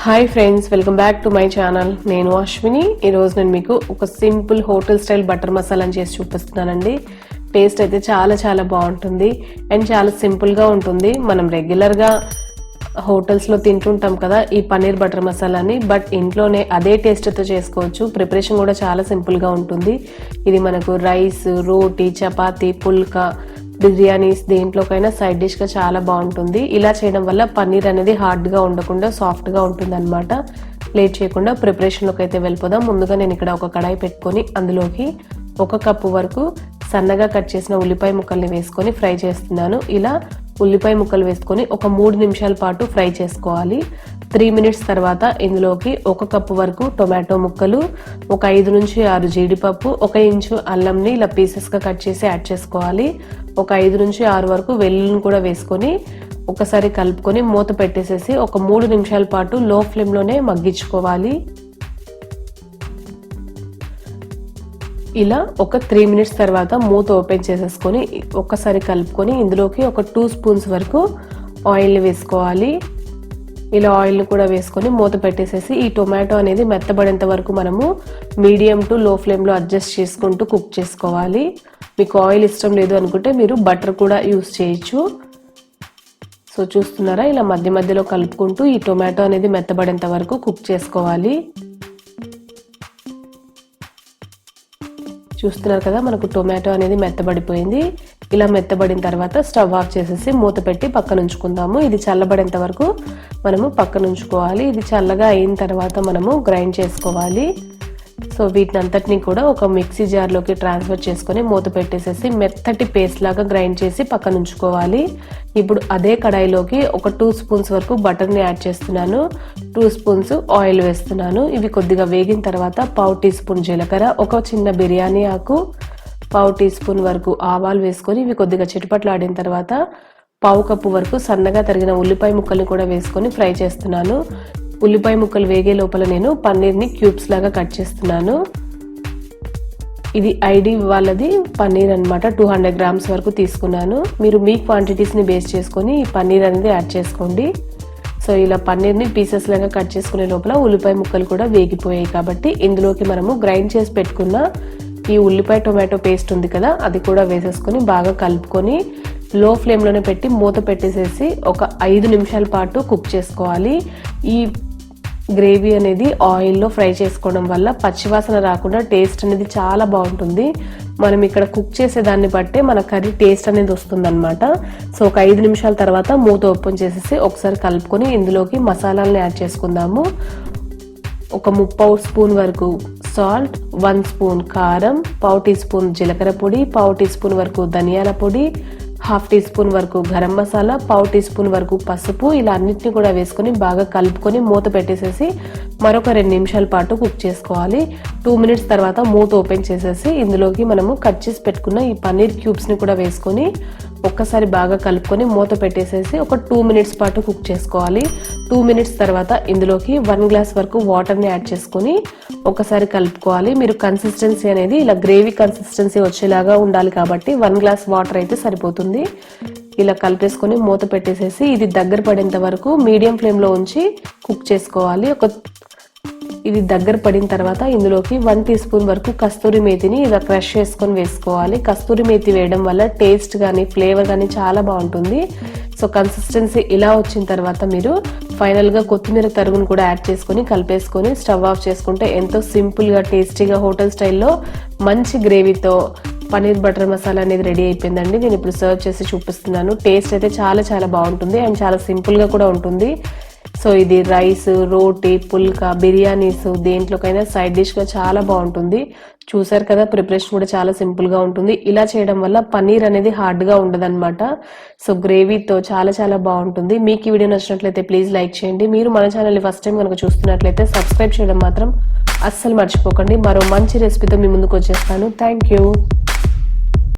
Hi friends, welcome back to my channel. నేను అశ్విని. ఈరోజు నేను మీకు ఒక simple hotel style butter masala చేసి చూపిస్తున్నానండి. టేస్ట్ అయితే చాలా చాలా బాగుంటుంది అండ్ చాలా సింపుల్గా ఉంటుంది. మనం రెగ్యులర్గా హోటల్స్లో తింటుంటాం కదా ఈ పన్నీర్ బటర్ మసాలాని, బట్ ఇంట్లోనే అదే టేస్ట్తో చేసుకోవచ్చు. ప్రిపరేషన్ కూడా చాలా సింపుల్గా ఉంటుంది. ఇది మనకు రైస్, రోటీ, చపాతీ, పుల్కా, బిర్యానీస్ దేంట్లోకైనా సైడ్ డిష్గా చాలా బాగుంటుంది. ఇలా చేయడం వల్ల పన్నీర్ అనేది హార్డ్గా ఉండకుండా సాఫ్ట్గా ఉంటుంది అనమాట. లేట్ చేయకుండా ప్రిపరేషన్లోకి అయితే వెళ్ళిపోదాం. ముందుగా నేను ఇక్కడ ఒక కడాయి పెట్టుకొని అందులోకి 1 కప్పు వరకు సన్నగా కట్ చేసిన ఉల్లిపాయ ముక్కల్ని వేసుకొని ఫ్రై చేస్తున్నాను. ఇలా ఉల్లిపాయ ముక్కలు వేసుకొని ఒక 3 నిమిషాల పాటు ఫ్రై చేసుకోవాలి. 3 మినిట్స్ తర్వాత ఇందులోకి 1 కప్పు వరకు టొమాటో ముక్కలు, ఒక 5 నుంచి 6 జీడిపప్పు, 1 ఇంచు అల్లంని ఇలా పీసెస్గా కట్ చేసి యాడ్ చేసుకోవాలి. ఒక 5 నుంచి 6 వరకు వెల్లుల్లిని కూడా వేసుకొని ఒకసారి కలుపుకొని మూత పెట్టేసేసి ఒక 3 నిమిషాల పాటు లో ఫ్లేమ్లోనే మగ్గించుకోవాలి. ఇలా ఒక 3 మినిట్స్ తర్వాత మూత ఓపెన్ చేసేసుకొని ఒక్కసారి కలుపుకొని ఇందులోకి ఒక 2 స్పూన్స్ వరకు ఆయిల్ని వేసుకోవాలి. ఇలా ఆయిల్ని కూడా వేసుకొని మూత పెట్టేసేసి ఈ టొమాటో అనేది మెత్తబడేంత వరకు మనము మీడియం టు లో ఫ్లేమ్లో అడ్జస్ట్ చేసుకుంటూ కుక్ చేసుకోవాలి. మీకు ఆయిల్ ఇష్టం లేదు అనుకుంటే మీరు బటర్ కూడా యూస్ చేయొచ్చు. సో చూస్తున్నారా, ఇలా మధ్య మధ్యలో కలుపుకుంటూ ఈ టొమాటో అనేది మెత్తబడేంత వరకు కుక్ చేసుకోవాలి. చూస్తున్నారు కదా, మనకు టొమాటో అనేది మెత్తబడిపోయింది. ఇలా మెత్తబడిన తర్వాత స్టవ్ ఆఫ్ చేసేసి మూత పెట్టి పక్కన ఉంచుకుందాము. ఇది చల్లబడేంత వరకు మనము పక్కన ఉంచుకోవాలి. ఇది చల్లగా అయిన తర్వాత మనము గ్రైండ్ చేసుకోవాలి. సో వీటిని అంతటినీ కూడా ఒక మిక్సీ జార్లోకి ట్రాన్స్ఫర్ చేసుకొని మూత పెట్టేసేసి మెత్తటి పేస్ట్ లాగా గ్రైండ్ చేసి పక్కన ఉంచుకోవాలి. ఇప్పుడు అదే కడాయిలోకి ఒక 2 స్పూన్స్ వరకు బటర్ని యాడ్ చేస్తున్నాను. 2 స్పూన్స్ ఆయిల్ వేస్తున్నాను. ఇవి కొద్దిగా వేగిన తర్వాత 1/2 టీ స్పూన్ జీలకర్ర, ఒక చిన్న బిర్యానీ ఆకు, 1/2 టీ స్పూన్ వరకు ఆవాలు వేసుకొని ఇవి కొద్దిగా చిటపట్లాడిన తర్వాత 1/2 కప్పు వరకు సన్నగా తరిగిన ఉల్లిపాయ ముక్కల్ని కూడా వేసుకొని ఫ్రై చేస్తున్నాను. ఉల్లిపాయ ముక్కలు వేగే లోపల నేను పన్నీర్ని క్యూబ్స్ లాగా కట్ చేస్తున్నాను. ఇది ఐడి వాళ్ళది పన్నీర్ అనమాట. 200 గ్రామ్స్ వరకు తీసుకున్నాను. మీరు మీ క్వాంటిటీస్ని బేస్ చేసుకొని ఈ పన్నీర్ అనేది యాడ్ చేసుకోండి. సో ఇలా పన్నీర్ని పీసెస్ లాగా కట్ చేసుకునే లోపల ఉల్లిపాయ ముక్కలు కూడా వేగిపోయాయి కాబట్టి ఇందులోకి మనము గ్రైండ్ చేసి పెట్టుకున్న ఈ ఉల్లిపాయ టొమాటో పేస్ట్ ఉంది కదా, అది కూడా వేసేసుకొని బాగా కలుపుకొని లో ఫ్లేమ్లోనే పెట్టి మూత పెట్టేసేసి ఒక 5 నిమిషాల పాటు కుక్ చేసుకోవాలి. ఈ గ్రేవీ అనేది ఆయిల్లో ఫ్రై చేసుకోవడం వల్ల పచ్చివాసన రాకుండా టేస్ట్ అనేది చాలా బాగుంటుంది. మనం ఇక్కడ కుక్ చేసే దాన్ని బట్టే మన కర్రీ టేస్ట్ అనేది వస్తుందన్నమాట. సో ఒక 5 నిమిషాల తర్వాత మూత ఓపెన్ చేసేసి ఒకసారి కలుపుకొని ఇందులోకి మసాలాలను యాడ్ చేసుకుందాము. ఒక 3/4 స్పూన్ వరకు సాల్ట్, 1 స్పూన్ కారం, 1/2 టీ స్పూన్ జీలకర్ర పొడి, 1/2 టీ స్పూన్ వరకు ధనియాల పొడి, 1/2 టీ స్పూన్ వరకు గరం మసాలా, 1/2 టీ స్పూన్ వరకు పసుపు, ఇలా అన్నిటిని కూడా వేసుకొని బాగా కలుపుకొని మూత పెట్టేసేసి మరొక 2 నిమిషాల పాటు కుక్ చేసుకోవాలి. 2 మినిట్స్ తర్వాత మూత ఓపెన్ చేసేసి ఇందులోకి మనము కట్ చేసి పెట్టుకున్న ఈ పన్నీర్ క్యూబ్స్ని కూడా వేసుకొని ఒక్కసారి బాగా కలుపుకొని మూత పెట్టేసేసి ఒక 2 మినిట్స్ పాటు కుక్ చేసుకోవాలి. 2 మినిట్స్ తర్వాత ఇందులోకి 1 గ్లాస్ వరకు వాటర్ని యాడ్ చేసుకొని ఒకసారి కలుపుకోవాలి. మీరు కన్సిస్టెన్సీ అనేది ఇలా గ్రేవీ కన్సిస్టెన్సీ వచ్చేలాగా ఉండాలి కాబట్టి 1 గ్లాస్ వాటర్ అయితే సరిపోతుంది. ఇలా కలిపేసుకొని మూత పెట్టేసేసి ఇది దగ్గర పడేంత వరకు మీడియం ఫ్లేమ్లో ఉంచి కుక్ చేసుకోవాలి. ఇది దగ్గర పడిన తర్వాత ఇందులోకి 1 టీ స్పూన్ వరకు కస్తూరి మేతిని ఇలా క్రష్ చేసుకొని వేసుకోవాలి. కస్తూరి మేతి వేయడం వల్ల టేస్ట్ కానీ ఫ్లేవర్ కానీ చాలా బాగుంటుంది. సో కన్సిస్టెన్సీ ఇలా వచ్చిన తర్వాత మీరు ఫైనల్గా కొత్తిమీర తరుగును కూడా యాడ్ చేసుకొని కలిపేసుకొని స్టవ్ ఆఫ్ చేసుకుంటే ఎంతో సింపుల్గా టేస్టీగా హోటల్ స్టైల్లో మంచి గ్రేవీతో పన్నీర్ బటర్ మసాలా అనేది రెడీ అయిపోయిందండి. నేను ఇప్పుడు సర్వ్ చేసి చూపిస్తున్నాను. టేస్ట్ అయితే చాలా చాలా బాగుంటుంది అండ్ చాలా సింపుల్గా కూడా ఉంటుంది. సో ఇది రైస్, రోటీ, పుల్కా, బిర్యానీస్ దేంట్లోకైనా సైడ్ డిష్గా చాలా బాగుంటుంది. చూసారు కదా, ప్రిపరేషన్ కూడా చాలా సింపుల్గా ఉంటుంది. ఇలా చేయడం వల్ల పన్నీర్ అనేది హార్డ్గా ఉండదన్నమాట. సో గ్రేవీతో చాలా చాలా బాగుంటుంది. మీకు ఈ వీడియో నచ్చినట్లయితే ప్లీజ్ లైక్ చేయండి. మీరు మన ఛానల్ని ఫస్ట్ టైం కనుక చూస్తున్నట్లయితే సబ్స్క్రైబ్ చేయడం మాత్రం అస్సలు మర్చిపోకండి. మరో మంచి రెసిపీతో మీ ముందుకు వచ్చేస్తాను. Thank you.